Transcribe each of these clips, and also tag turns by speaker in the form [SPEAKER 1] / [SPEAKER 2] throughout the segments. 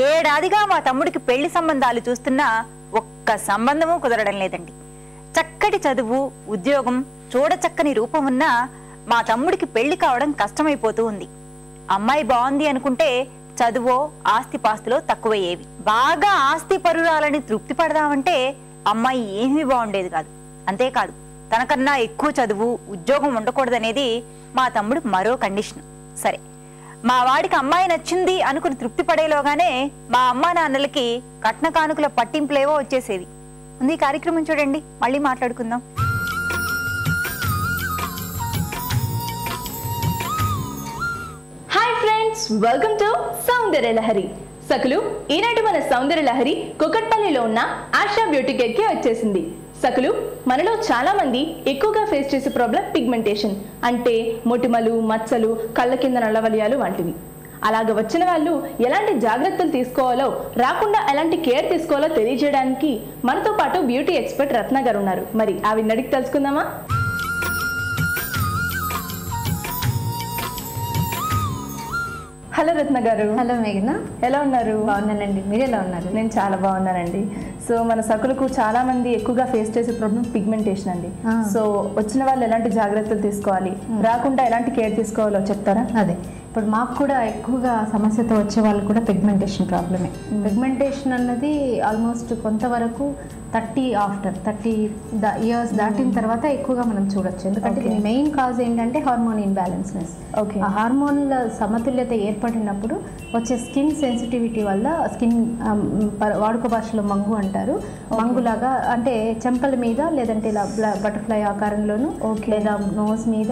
[SPEAKER 1] ఏడాదిగా మా తమ్ముడికి పెళ్లి సంబంధాలు చూస్తున్నా ఒక్క సంబంధము కుదరడం లేదండి. చక్కటి చదువు, ఉద్యోగం, చూడచక్కని రూపం ఉన్నా మా తమ్ముడికి పెళ్లి కావడం కష్టమైపోతూ ఉంది. అమ్మాయి బాగుంది అనుకుంటే చదువో ఆస్తిపాస్తులో తక్కువయ్యేవి. బాగా ఆస్తి పరురాలని తృప్తి పడదామంటే అమ్మాయి ఏమీ బాగుండేది కాదు. అంతేకాదు, తనకన్నా ఎక్కువ చదువు, ఉద్యోగం ఉండకూడదనేది మా తమ్ముడు మరో కండిషన్. సరే, మా వాడికి అమ్మాయి నచ్చింది అనుకుని తృప్తి పడేలోగానే మా అమ్మా నాన్నలకి కట్న కానుకల పట్టింపులేవో వచ్చేసేవి. ముందు ఈ కార్యక్రమం చూడండి, మళ్ళీ మాట్లాడుకుందాం.
[SPEAKER 2] హాయ్ ఫ్రెండ్స్, వెల్కమ్ టు సౌందర్య లహరి. సకులు, ఈనాటి మన సౌందర్య లహరి కుకట్పల్లిలో ఉన్న ఆశా బ్యూటీ కేర్కి వచ్చేసింది. సకులు, మనలో చాలా మంది ఎక్కువగా ఫేస్ చేసే ప్రాబ్లం పిగ్మెంటేషన్, అంటే మొటిమలు, మచ్చలు, కళ్ళ కింద నల్లవలియాలు వంటివి. అలాగ వచ్చిన వాళ్ళు ఎలాంటి జాగ్రత్తలు తీసుకోవాలో, రాకుండా ఎలాంటి కేర్ తీసుకోవాలో తెలియజేయడానికి మనతో పాటు బ్యూటీ ఎక్స్పర్ట్ రత్న గారు ఉన్నారు. మరి ఆవిడ అడిగి తెలుసుకుందామా? హలో రత్న గారు.
[SPEAKER 3] హలో మేఘన,
[SPEAKER 2] ఎలా ఉన్నారు?
[SPEAKER 3] బాగున్నానండి, మీరు ఎలా ఉన్నారు?
[SPEAKER 2] నేను చాలా బాగున్నానండి. సో మన సకులకు చాలా మంది ఎక్కువగా ఫేస్ చేసే ప్రాబ్లం పిగ్మెంటేషన్ అండి. సో వచ్చిన వాళ్ళు ఎలాంటి జాగ్రత్తలు తీసుకోవాలి, రాకుండా ఎలాంటి కేర్ తీసుకోవాలో చెప్తారా?
[SPEAKER 3] అదే, ఇప్పుడు మాకు కూడా ఎక్కువగా సమస్యతో వచ్చే వాళ్ళు కూడా పిగ్మెంటేషన్ ప్రాబ్లమే. పిగ్మెంటేషన్ అన్నది ఆల్మోస్ట్ కొంతవరకు 30 ఇయర్స్ దాటిన తర్వాత ఎక్కువగా మనం చూడొచ్చు. ఎందుకంటే దీని మెయిన్ కాజ్ ఏంటంటే హార్మోన్ ఇన్బ్యాలెన్స్నెస్. ఆ హార్మోన్ల సమతుల్యత ఏర్పడినప్పుడు వచ్చే స్కిన్ సెన్సిటివిటీ వల్ల స్కిన్, వాడుక భాషలో మంగు అంటారు, మంగులాగా అంటే చెంపల మీద లేదంటే ఇలా బటర్ఫ్లై ఆకారంలోను లేదా నోస్ మీద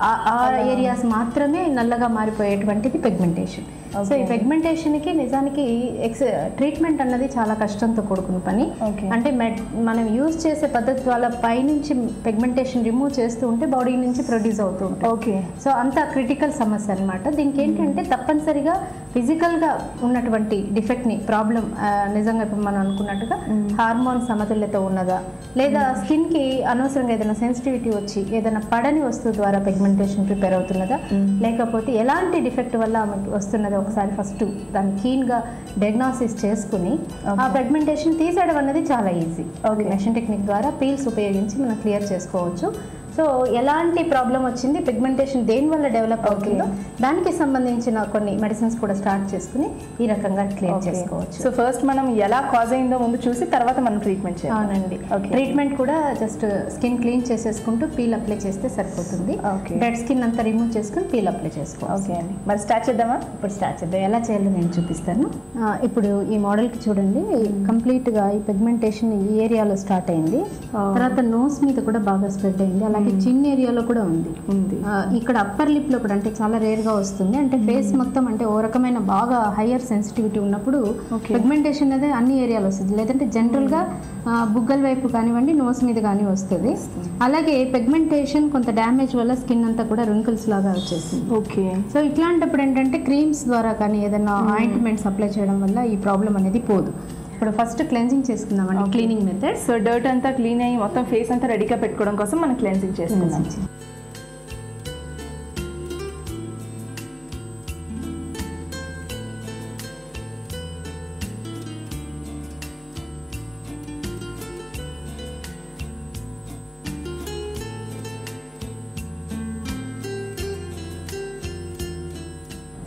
[SPEAKER 3] ఆ ఏరియాస్ మాత్రమే నల్లగా మారిపోయేటువంటిది పిగ్మెంటేషన్. సో ఈ పిగ్మెంటేషన్కి నిజానికి ట్రీట్మెంట్ అన్నది చాలా కష్టంతో కూడుకున్న పని. అంటే మనం యూజ్ చేసే పద్ధతి వల్ల పైనుంచి పిగ్మెంటేషన్ రిమూవ్ చేస్తూ ఉంటే బాడీ నుంచి ప్రొడ్యూస్ అవుతూ ఉంటుంది. సో అంత క్రిటికల్ సమస్య అనమాట. దీనికి ఏంటంటే తప్పనిసరిగా ఫిజికల్గా ఉన్నటువంటి డిఫెక్ట్ని, ప్రాబ్లం నిజంగా ఇప్పుడు మనం అనుకున్నట్టుగా హార్మోన్ సమతుల్యత ఉన్నదా, లేదా స్కిన్కి అనవసరంగా ఏదైనా సెన్సిటివిటీ వచ్చి ఏదైనా పడని వస్తువు ద్వారా పిగ్మెంటేషన్ ప్రిపేర్ అవుతున్నదా, లేకపోతే ఎలాంటి డిఫెక్ట్ వల్ల వస్తున్నదా, ఒకసారి ఫస్ట్ దాన్ని క్లీన్గా డయాగ్నోసిస్ చేసుకుని ఆ పిగ్మెంటేషన్ తీసేయడం అనేది చాలా ఈజీ. మెషిన్ టెక్నిక్ ద్వారా పీల్స్ ఉపయోగించి మనం క్లియర్ చేసుకోవచ్చు. సో ఎలాంటి ప్రాబ్లం వచ్చింది, పిగ్మెంటేషన్ దేనివల్ల డెవలప్ అవుతుందో దానికి సంబంధించిన కొన్ని మెడిసిన్స్ కూడా స్టార్ట్ చేసుకుని ఈ రకంగా క్లియర్ చేసుకోవచ్చు.
[SPEAKER 2] సో ఫస్ట్ మనం ఎలా కాజ్ అయిందో ముందు చూసి తర్వాత మనం ట్రీట్మెంట్ చేయాలి.
[SPEAKER 3] అవునండి, ట్రీట్మెంట్ కూడా జస్ట్ స్కిన్ క్లీన్ చేసేసుకుంటూ పీల్ అప్లై చేస్తే సరిపోతుంది. డెడ్ స్కిన్ అంతా రిమూవ్ చేసుకుని పీల్ అప్లై చేసుకోవాలి.
[SPEAKER 2] ఓకే అండి, మరి స్టార్ట్ చేద్దామా?
[SPEAKER 3] ఇప్పుడు స్టార్ట్ చేద్దాం. ఎలా చేయాలో నేను చూపిస్తాను. ఇప్పుడు ఈ మోడల్కి చూడండి, కంప్లీట్గా ఈ పిగ్మెంటేషన్ ఈ ఏరియాలో స్టార్ట్ అయింది, తర్వాత నోస్ మీద కూడా బాగా స్ప్రెడ్ అయింది, అలాగే చిన్ ఏరియాలో కూడా ఉంది. ఇక్కడ అప్పర్ లిప్ లో కూడా అంటే చాలా రేర్ గా వస్తుంది. అంటే ఫేస్ మొత్తం అంటే ఓ రకమైన బాగా హయ్యర్ సెన్సిటివిటీ ఉన్నప్పుడు పిగ్మెంటేషన్ అనేది అన్ని ఏరియాలో వస్తుంది. లేదంటే జనరల్ గా బుగ్గల వైపు కానివ్వండి, నోస్ మీద కానీ వస్తుంది. అలాగే పిగ్మెంటేషన్ కొంత డ్యామేజ్ వల్ల స్కిన్ అంతా కూడా రింకిల్స్ లాగా వచ్చేసింది. సో ఇట్లాంటప్పుడు ఏంటంటే క్రీమ్స్ ద్వారా కానీ ఏదైనా ఆయింట్మెంట్స్ అప్లై చేయడం వల్ల ఈ ప్రాబ్లం అనేది పోదు. ఇప్పుడు ఫస్ట్ క్లెన్జింగ్ చేసుకుందామండి, క్లీనింగ్ మెథడ్.
[SPEAKER 2] సో డర్ట్ అంతా క్లీన్ అయ్యి మొత్తం ఫేస్ అంతా రెడీగా పెట్టుకోవడం కోసం మనం క్లెన్జింగ్ చేసుకుందాం.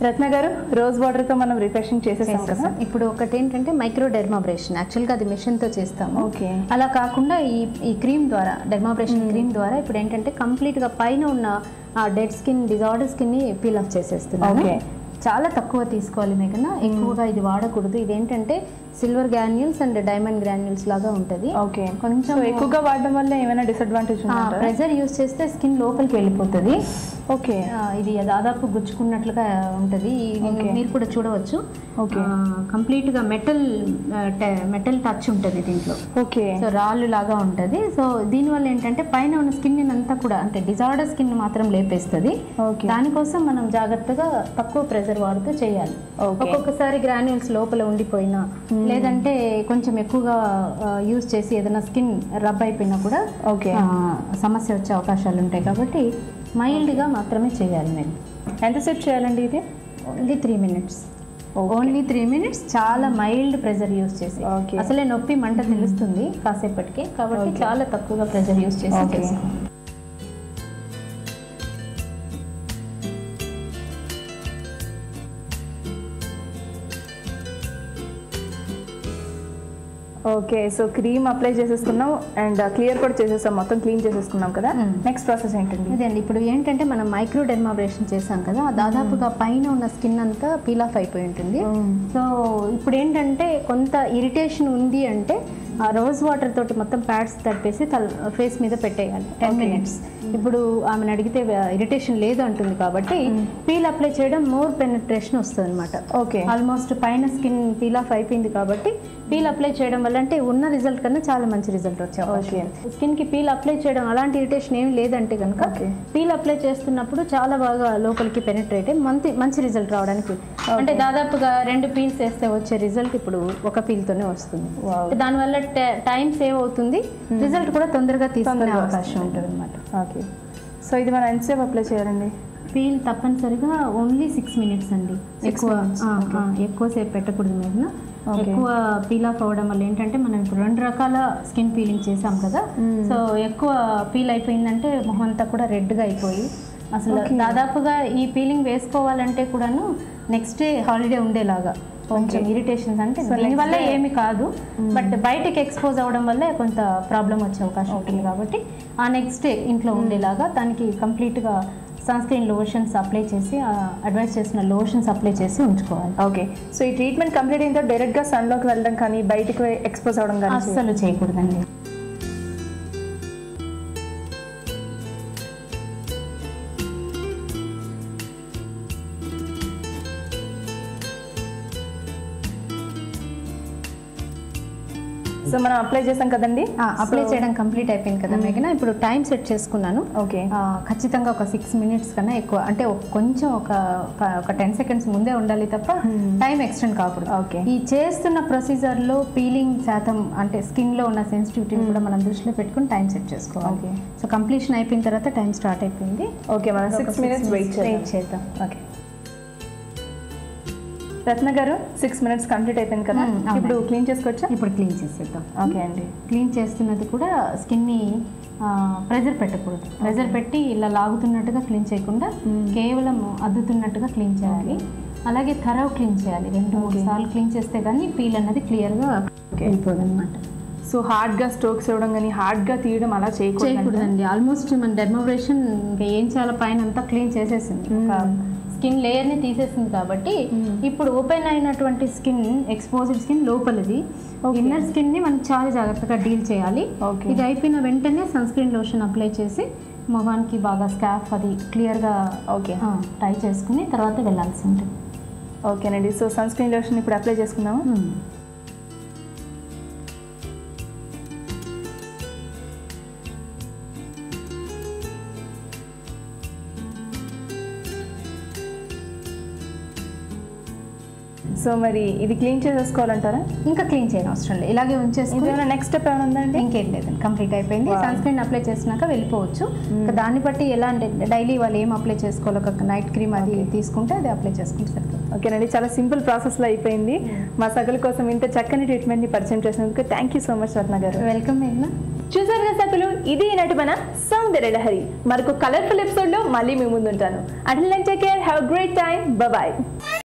[SPEAKER 2] రత్న గారు, రోజ్ వాటర్ తో మనం రిఫ్రెషింగ్ చేసేసాం కదా.
[SPEAKER 3] ఇప్పుడు ఒకటి ఏంటంటే మైక్రో డెర్మాబ్రేషన్, యాక్చువల్గా అది మిషన్ తో చేస్తాము. అలా కాకుండా ఈ క్రీమ్ ద్వారా, డెర్మాబ్రేషన్ క్రీమ్ ద్వారా ఇప్పుడు ఏంటంటే కంప్లీట్ గా పైన ఉన్న ఆ డెడ్ స్కిన్, డిజార్డర్ స్కిన్ ని పీల్ ఆఫ్ చేసేస్తున్నాము. చాలా తక్కువ తీసుకోవాలి మేఘన, ఎక్కువగా ఇది వాడకూడదు. ఇదేంటంటే silver granules and diamond granules లాగా ఉంటుంది.
[SPEAKER 2] కొంచెం ఎక్కువగా వాడడం వల్ల ఏమైనా డిసడ్వాంటేజ్ ఉందా?
[SPEAKER 3] ప్రెజర్ యూస్ చేస్తే స్కిన్ లోపలికి వెళ్ళిపోతుంది. ఇది దాదాపు గుచ్చుకున్నట్లుగా ఉంటుంది. మీరు కూడా చూడవచ్చు, కంప్లీట్ గా మెటల్ టచ్ ఉంటుంది దీంట్లో. సో రాళ్ళు లాగా ఉంటుంది. సో దీనివల్ల ఏంటంటే పైన ఉన్న స్కిన్ అంతా కూడా అంటే డిజార్డర్ స్కిన్ మాత్రం లేపేస్తుంది. దానికోసం మనం జాగ్రత్తగా తక్కువ ప్రెజర్ వాడుతూ చేయాలి. ఒక్కొక్కసారి గ్రాన్యూల్స్ లోపల ఉండిపోయినా, లేదంటే కొంచెం ఎక్కువగా యూజ్ చేసి ఏదైనా స్కిన్ రబ్ అయిపోయినా కూడా సమస్య వచ్చే అవకాశాలు ఉంటాయి. కాబట్టి మైల్డ్గా మాత్రమే చేయాలి. మేము
[SPEAKER 2] ఎంతసేపు చేయాలండి ఇది?
[SPEAKER 3] Only 3 minutes. ఓన్లీ 3 minutes, చాలా మైల్డ్ ప్రెజర్ యూస్ చేసి.
[SPEAKER 2] Okay.
[SPEAKER 3] అసలే నొప్పి మంట తెలుస్తుంది కాసేపటికి, కాబట్టి చాలా తక్కువగా ప్రెజర్ యూస్ చేసి చేసుకోవాలి.
[SPEAKER 2] ఓకే, సో క్రీమ్ అప్లై చేసేసుకున్నాం అండ్ క్లియర్ కూడా చేసేసాం, మొత్తం క్లీన్ చేసేసుకున్నాం కదా. నెక్స్ట్ ప్రాసెస్ ఏంటండి?
[SPEAKER 3] అదే అండి, ఇప్పుడు ఏంటంటే మనం మైక్రో డెర్మాబ్రేషన్ చేసాం కదా, దాదాపుగా పైన ఉన్న స్కిన్ అంతా పీల్ ఆఫ్ అయిపోయి ఉంటుంది. సో ఇప్పుడు ఏంటంటే కొంత ఇరిటేషన్ ఉంది అంటే ఆ రోజ్ వాటర్ తోటి మొత్తం ప్యాడ్స్ తడిపేసి ఫేస్ మీద పెట్టేయాలి 10 minutes. ఇప్పుడు ఆమెను అడిగితే ఇరిటేషన్ లేదు అంటుంది కాబట్టి పీల్ అప్లై చేయడం మోర్ పెనట్రేషన్ వస్తుంది అనమాట.
[SPEAKER 2] ఓకే,
[SPEAKER 3] ఆల్మోస్ట్ పైన స్కిన్ పీల్ ఆఫ్ అయిపోయింది కాబట్టి పీల్ అప్లై చేయడం వల్ల అంటే ఉన్న రిజల్ట్ కన్నా చాలా మంచి రిజల్ట్ వచ్చే అవకాశం. స్కిన్ కి పీల్ అప్లై చేయడం అలాంటి ఇరిటేషన్ ఏమి లేదంటే కనుక పీల్ అప్లై చేస్తున్నప్పుడు చాలా బాగా లోపలికి పెనిట్రేట్ అయ్యి మంచి రిజల్ట్ రావడానికి, అంటే దాదాపుగా 2 పీల్స్ వేస్తే వచ్చే రిజల్ట్ ఇప్పుడు ఒక పీల్ తోనే వస్తుంది. దానివల్ల టైం సేవ్ అవుతుంది, రిజల్ట్ కూడా తొందరగా తీసుకునే అవకాశం ఉంటుంది అనమాట.
[SPEAKER 2] ఓకే, సో ఇది మనం ఎంతసేపు అప్లై చేయాలండి?
[SPEAKER 3] పీల్ తప్పనిసరిగా ఓన్లీ 6 minutes అండి, ఎక్కువసేపు పెట్టకూడదు. మీద ఎక్కువ పీల్ ఆఫ్ అవ్వడం వల్ల ఏంటంటే మనం ఇప్పుడు 2 రకాల స్కిన్ పీలింగ్ చేసాం కదా, సో ఎక్కువ పీల్ అయిపోయిందంటే మొహం అంతా కూడా రెడ్గా అయిపోయి అసలు దాదాపుగా ఈ పీలింగ్ వేసుకోవాలంటే కూడాను నెక్స్ట్ డే హాలిడే ఉండేలాగా కొంచెం ఇరిటేషన్స్, అంటే దీనివల్ల ఏమి కాదు, బట్ బయటకి ఎక్స్పోజ్ అవ్వడం వల్ల కొంత ప్రాబ్లం వచ్చే అవకాశం ఉంటుంది. కాబట్టి ఆ నెక్స్ట్ డే ఇంట్లో ఉండేలాగా దానికి కంప్లీట్గా సన్ స్క్రీన్ లోషన్స్ అప్లై చేసి, అడ్వైస్ చేసిన లోషన్స్ అప్లై చేసి ఉంచుకోవాలి.
[SPEAKER 2] ఓకే, సో ఈ ట్రీట్మెంట్ కంప్లీట్ అయిన తర్వాత డైరెక్ట్గా సన్లోకి వెళ్ళడం కానీ బయటకు ఎక్స్పోజ్ అవ్వడం కానీ
[SPEAKER 3] అస్సలు చేయకూడదండి.
[SPEAKER 2] సో మనం అప్లై చేసాం కదండి,
[SPEAKER 3] అప్లై చేయడం కంప్లీట్ అయిపోయింది కదా మేఘన. ఇప్పుడు టైం సెట్ చేసుకున్నాను.
[SPEAKER 2] ఓకే,
[SPEAKER 3] ఖచ్చితంగా ఒక 6 minutes కన్నా ఎక్కువ, అంటే కొంచెం ఒక 10 seconds ముందే ఉండాలి తప్ప టైం ఎక్స్టెండ్ కాకూడదు.
[SPEAKER 2] ఓకే,
[SPEAKER 3] ఈ చేస్తున్న ప్రొసీజర్లో పీలింగ్ శాతం అంటే స్కిన్లో ఉన్న సెన్సిటివిటీని కూడా మనం దృష్టిలో పెట్టుకుని టైం సెట్ చేసుకోవాలి. సో కంప్లీషన్ అయిపోయిన తర్వాత టైం స్టార్ట్ అయిపోయింది.
[SPEAKER 2] ఓకే, మనం 6 minutes వెయిట్ చేద్దాం. ఓకే రత్న గారు, 6 minutes కంప్లీట్ అయిపోయింది కదా, ఇప్పుడు క్లీన్ చేసుకోవచ్చా?
[SPEAKER 3] ఇప్పుడు క్లీన్ చేసేద్దాం.
[SPEAKER 2] ఓకే అండి,
[SPEAKER 3] క్లీన్ చేస్తున్నది కూడా స్కిన్ని ప్రెజర్ పెట్టకూడదు. ప్రెజర్ పెట్టి ఇలా లాగుతున్నట్టుగా క్లీన్ చేయకుండా కేవలం అద్దుతున్నట్టుగా క్లీన్ చేయాలి. అలాగే థరవ్ క్లీన్ చేయాలి. 2-3 సార్లు క్లీన్ చేస్తే కానీ పీల్ అన్నది క్లియర్గా వెళ్ళిపోదు అనమాట.
[SPEAKER 2] సో హార్డ్గా స్ట్రోక్స్ ఇవ్వడం కానీ హార్డ్గా తీయడం అలా చేయకూడదండి.
[SPEAKER 3] ఆల్మోస్ట్ మన డెర్మాబ్రేషన్ ఇంకా ఏం చేయాలో పైన అంతా క్లీన్ చేసేసింది, స్కిన్ లేయర్ని తీసేసింది. కాబట్టి ఇప్పుడు ఓపెన్ అయినటువంటి స్కిన్, ఎక్స్పోజ్డ్ స్కిన్ లోపలిది, ఇన్నర్ స్కిన్ని మనం చాలా జాగ్రత్తగా డీల్ చేయాలి. ఇది అయిపోయిన వెంటనే సన్ స్క్రీన్ లోషన్ అప్లై చేసి మొహానికి బాగా స్కార్ఫ్ అది క్లియర్గా టై చేసుకుని తర్వాత వెళ్ళాల్సి ఉంటుంది.
[SPEAKER 2] ఓకేనండి, సో సన్ స్క్రీన్ లోషన్ ఇప్పుడు అప్లై చేసుకుందాము. సో మరి ఇది క్లీన్ చేసేసుకోవాలంటారా?
[SPEAKER 3] ఇంకా క్లీన్ చేయడం అవసరం లేదు, ఇలాగే ఉంచేసుకుని
[SPEAKER 2] నెక్స్ట్ స్టెప్ ఏమైనా ఉందండి?
[SPEAKER 3] ఇంకేం లేదండి, కంప్లీట్ అయిపోయింది. సన్ స్క్రీన్ అప్లై చేసినాక వెళ్ళిపోవచ్చు. ఇంకా దాన్ని బట్టి ఎలా అంటే డైలీ వాళ్ళు ఏం అప్లై చేసుకోవాలి, ఒక నైట్ క్రీమ్ అది తీసుకుంటే అది అప్లై చేసుకుంటే సరిపోతుంది.
[SPEAKER 2] ఓకేనండి, చాలా సింపుల్ ప్రాసెస్లో అయిపోయింది. మా సగల కోసం ఇంత చక్కని ట్రీట్మెంట్ని పరిచయం చేసినందుకు థ్యాంక్ యూ సో మచ్ రత్న గారు.
[SPEAKER 3] వెల్కమ్ మేఘ్నా.
[SPEAKER 2] చూసారుగా సకులు, ఇది ఈనాటి మన సౌందర్య లహరి. మరొక కలర్ఫుల్ ఎపిసోడ్లో మళ్ళీ మీ ముందుంటాను. Until then take care, have a great time, bye by.